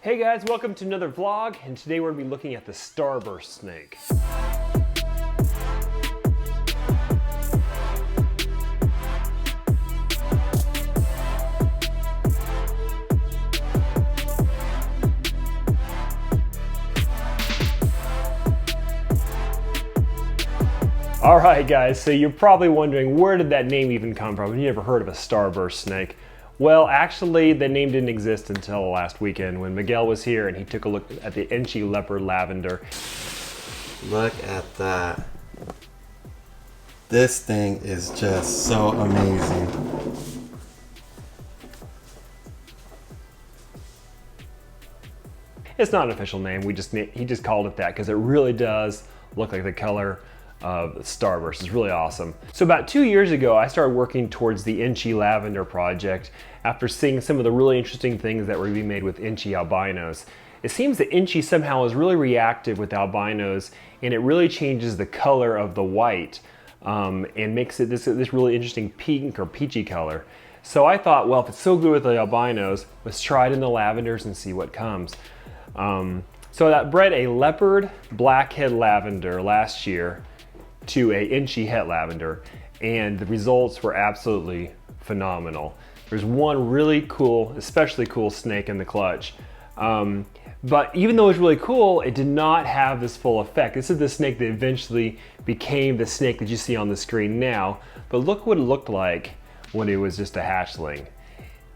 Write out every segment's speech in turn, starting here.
Hey guys, welcome to another vlog, and today we're going to be looking at the Starburst snake. Alright guys, so you're probably wondering where did that name even come from? You never heard of a Starburst snake. Well, actually, the name didn't exist until last weekend when Miguel was here and he took a look at the Inchy Leopard lavender. Look at that. This thing is just so amazing. It's not an official name, he just called it that because it really does look like the color of Starburst. It's really awesome. So about 2 years ago, I started working towards the Inchy Lavender project after seeing some of the really interesting things that were being made with Inchy albinos. It seems that Inchy somehow is really reactive with albinos, and it really changes the color of the white and makes it this really interesting pink or peachy color. So I thought, well, if it's so good with the albinos, let's try it in the lavenders and see what comes. So that bred a leopard blackhead lavender last year to a Inchy het lavender, and the results were absolutely phenomenal. There's one really cool, especially cool snake in the clutch. But even though it was really cool, it did not have this full effect. This is the snake that eventually became the snake that you see on the screen now. But look what it looked like when it was just a hatchling.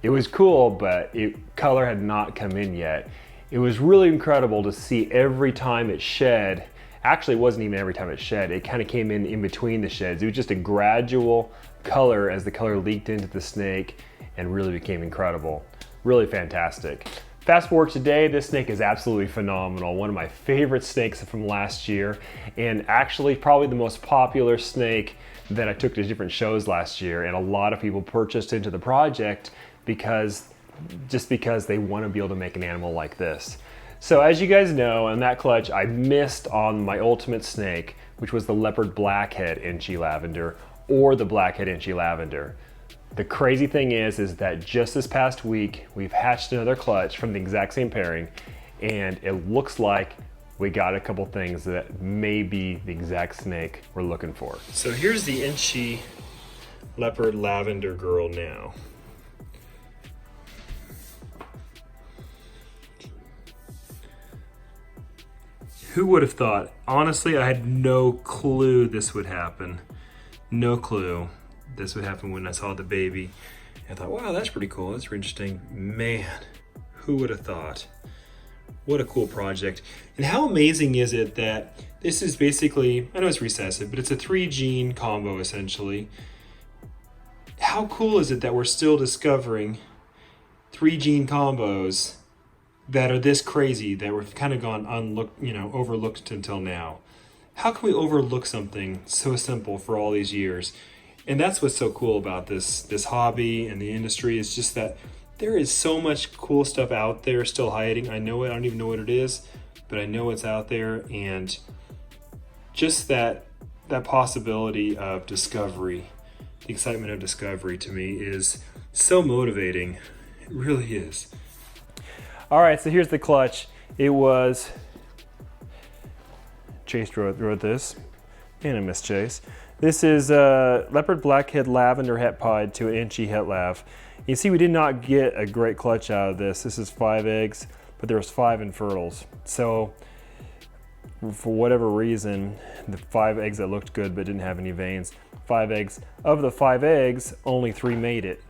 It was cool, but color had not come in yet. It was really incredible to see every time it shed. Actually, it wasn't even every time it shed. It kind of came in between the sheds. It was just a gradual color as the color leaked into the snake and really became incredible. Really fantastic. Fast forward today, this snake is absolutely phenomenal. One of my favorite snakes from last year, and actually probably the most popular snake that I took to different shows last year, and a lot of people purchased into the project just because they want to be able to make an animal like this. So as you guys know, in that clutch, I missed on my ultimate snake, which was the leopard blackhead Inchy lavender or the blackhead Inchy lavender. The crazy thing is that just this past week, we've hatched another clutch from the exact same pairing, and it looks like we got a couple things that may be the exact snake we're looking for. So here's the Inchy leopard lavender girl now. Who would have thought? Honestly, I had no clue this would happen. No clue this would happen when I saw the baby. I thought, wow, that's pretty cool. That's interesting. Man, who would have thought? What a cool project. And how amazing is it that this is basically, I know it's recessive, but it's a 3-gene combo essentially. How cool is it that we're still discovering 3-gene combos that are this crazy, that we've kind of gone overlooked until now? How can we overlook something so simple for all these years? And that's what's so cool about this hobby and the industry, is just that there is so much cool stuff out there still hiding. I know it, I don't even know what it is, but I know it's out there, and just that possibility of discovery, the excitement of discovery to me is so motivating. It really is. All right, so here's the clutch. It was, Chase wrote this, and I missed Chase. This is a leopard blackhead lavender het pod to an Inchy het lav. You see we did not get a great clutch out of this. This is 5 eggs, but there was 5 infertils. So for whatever reason, the 5 eggs that looked good but didn't have any veins, 5 eggs. Of the 5 eggs, only 3 made it.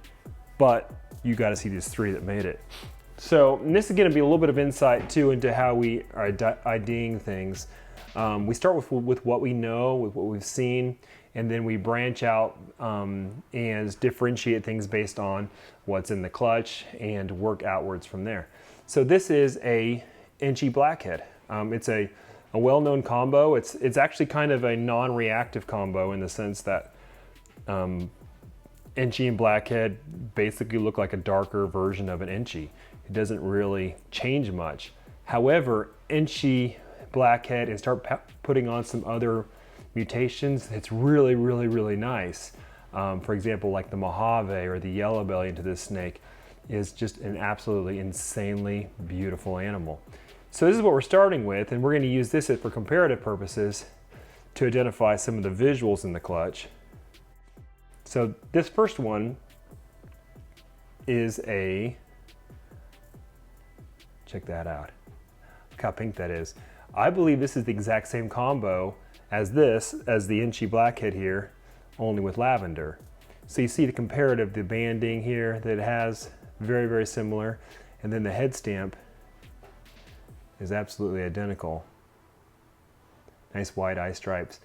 But you gotta see these 3 that made it. So this is going to be a little bit of insight too into how we are IDing things. We start with what we know, with what we've seen, and then we branch out and differentiate things based on what's in the clutch and work outwards from there. So this is a Inchy blackhead. It's a well-known combo. It's actually kind of a non-reactive combo in the sense that Inchy and blackhead basically look like a darker version of an Inchy. It doesn't really change much. However, Inchy blackhead and start putting on some other mutations, it's really, really, really nice. For example, like the Mojave or the yellow belly into this snake. is just an absolutely insanely beautiful animal. So this is what we're starting with, and we're going to use this for comparative purposes to identify some of the visuals in the clutch. So this first one is check that out. Look how pink that is. I believe this is the exact same combo as the Inchy Blackhead here, only with lavender. So you see the comparative, the banding here that it has, very, very similar. And then the head stamp is absolutely identical. Nice wide eye stripes.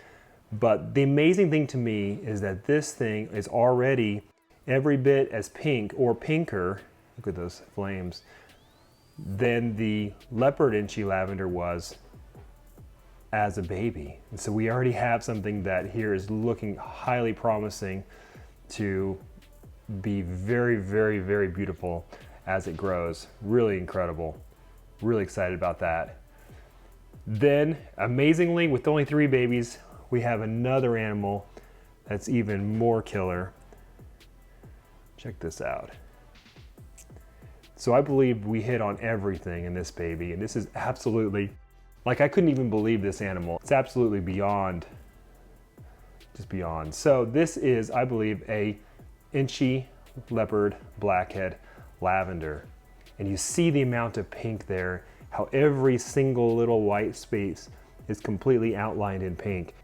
But the amazing thing to me is that this thing is already every bit as pink or pinker, look at those flames, than the Leopard Inchy Lavender was as a baby. And so we already have something that here is looking highly promising to be very, very, very beautiful as it grows. Really incredible. Really excited about that. Then, amazingly, with only 3 babies, we have another animal that's even more killer. Check this out. So I believe we hit on everything in this baby, and this is absolutely, like, I couldn't even believe this animal. It's absolutely beyond, just beyond. So this is, I believe, a Inchy Leopard Blackhead Lavender. And you see the amount of pink there, how every single little white space is completely outlined in pink.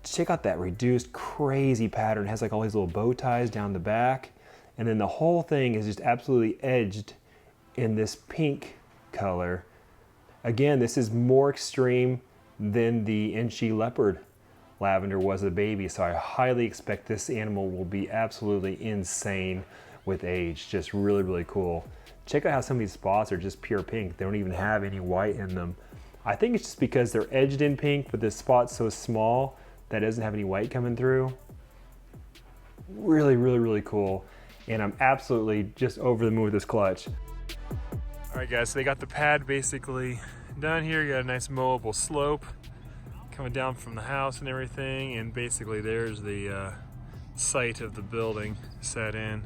Check out that reduced, crazy pattern. It has like all these little bow ties down the back. And then the whole thing is just absolutely edged in this pink color. Again, this is more extreme than the Inchy Leopard Lavender was a baby, so I highly expect this animal will be absolutely insane with age. Just really, really cool. Check out how some of these spots are just pure pink. They don't even have any white in them. I think it's just because they're edged in pink, but this spot's so small that it doesn't have any white coming through. Really, really, really cool. And I'm absolutely just over the moon with this clutch. All right, guys, so they got the pad basically done here. You got a nice mowable slope coming down from the house and everything, and basically there's the site of the building set in.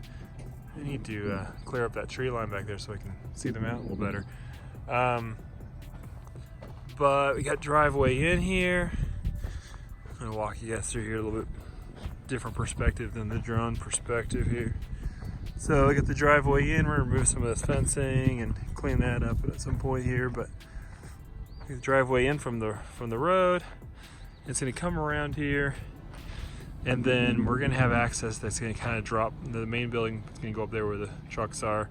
I need to clear up that tree line back there so I can see them out a little better. But we got driveway in here. I'm gonna walk you guys through here a little bit different perspective than the drone perspective here. So we got the driveway in. We're gonna remove some of this fencing and clean that up at some point here, but the driveway in from the road. It's gonna come around here, and then we're gonna have access that's gonna kind of drop. The main building is gonna go up there where the trucks are,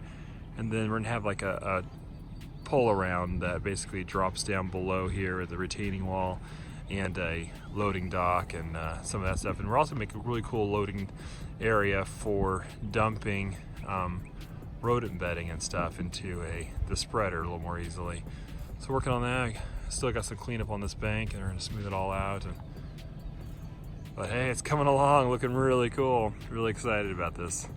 and then we're gonna have like a pull around that basically drops down below here at the retaining wall, and a loading dock and some of that stuff. And we're also gonna make a really cool loading area for dumping rodent bedding and stuff into the spreader a little more easily. So working on that. Still got some cleanup on this bank, and we're gonna smooth it all out. But hey, it's coming along, looking really cool. Really excited about this.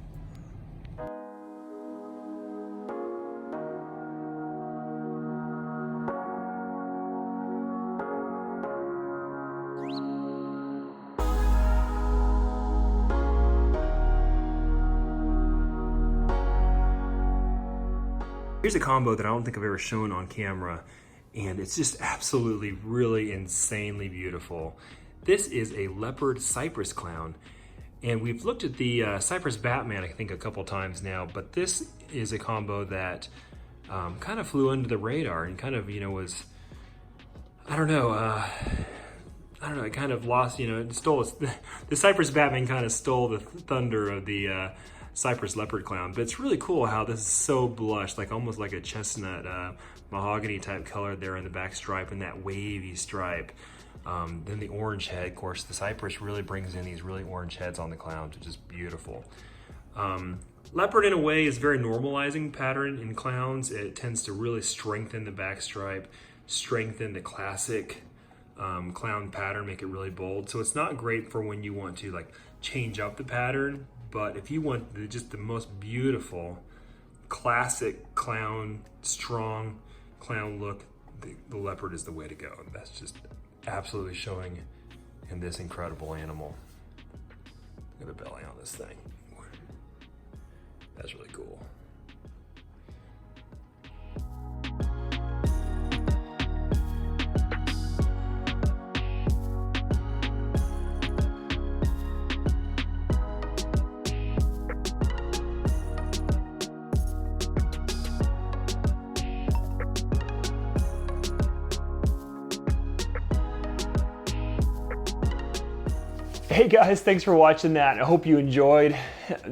Here's a combo that I don't think I've ever shown on camera, and it's just absolutely really insanely beautiful. This is a leopard cypress clown, and we've looked at the cypress Batman I think a couple times now, but this is a combo that kind of flew under the radar and kind of, you know, was, I don't know, it kind of lost, you know, it stole, the cypress Batman kind of stole the thunder of the cypress leopard clown. But it's really cool how this is so blush, like almost like a chestnut mahogany type color there in the back stripe, and that wavy stripe. Then the orange head, of course, the cypress really brings in these really orange heads on the clowns, which is beautiful. Leopard in a way is very normalizing pattern in clowns. It tends to really strengthen the back stripe, strengthen the classic clown pattern, make it really bold. So it's not great for when you want to like change up the pattern, but if you want just the most beautiful classic clown, strong clown look, the leopard is the way to go. And that's just absolutely showing in this incredible animal. Look at the belly on this thing. That's really cool. Hey guys, thanks for watching that. I hope you enjoyed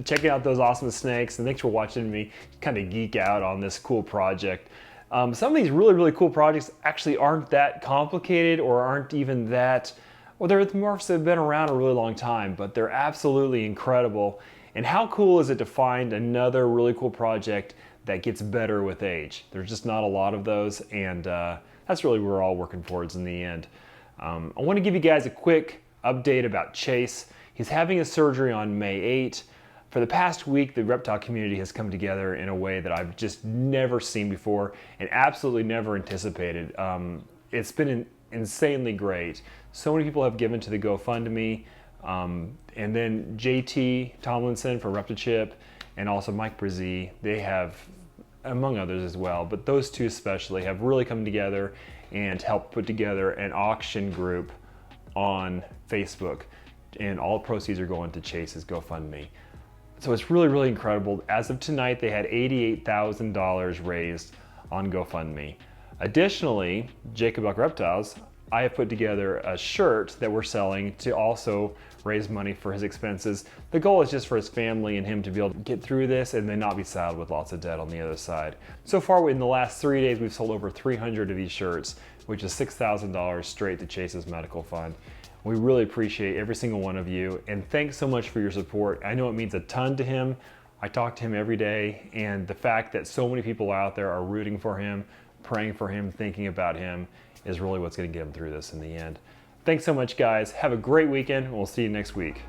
checking out those awesome snakes, and thanks for watching me kind of geek out on this cool project. Some of these really cool projects actually aren't that complicated or aren't even that, well, they're morphs that have been around a really long time, but they're absolutely incredible. And how cool is it to find another really cool project that gets better with age? There's just not a lot of those, and that's really what we're all working towards in the end. I want to give you guys a quick update about Chase. He's having a surgery on May 8. For the past week, the reptile community has come together in a way that I've just never seen before and absolutely never anticipated. It's been insanely great. So many people have given to the GoFundMe, and then JT Tomlinson for Reptichip and also Mike Brzee, they have, among others as well, but those two especially have really come together and helped put together an auction group on Facebook, and all proceeds are going to Chase's GoFundMe. So it's really incredible. As of tonight, they had $88,000 raised on GoFundMe. Additionally, Kobylka Reptiles, I have put together a shirt that we're selling to also raise money for his expenses. The goal is just for his family and him to be able to get through this and then not be saddled with lots of debt on the other side. So far, in the last 3 days, we've sold over 300 of these shirts, which is $6,000 straight to Chase's medical fund. We really appreciate every single one of you, and thanks so much for your support. I know it means a ton to him. I talk to him every day, and the fact that so many people out there are rooting for him, praying for him, thinking about him is really what's going to get him through this in the end. Thanks so much, guys. Have a great weekend, and we'll see you next week.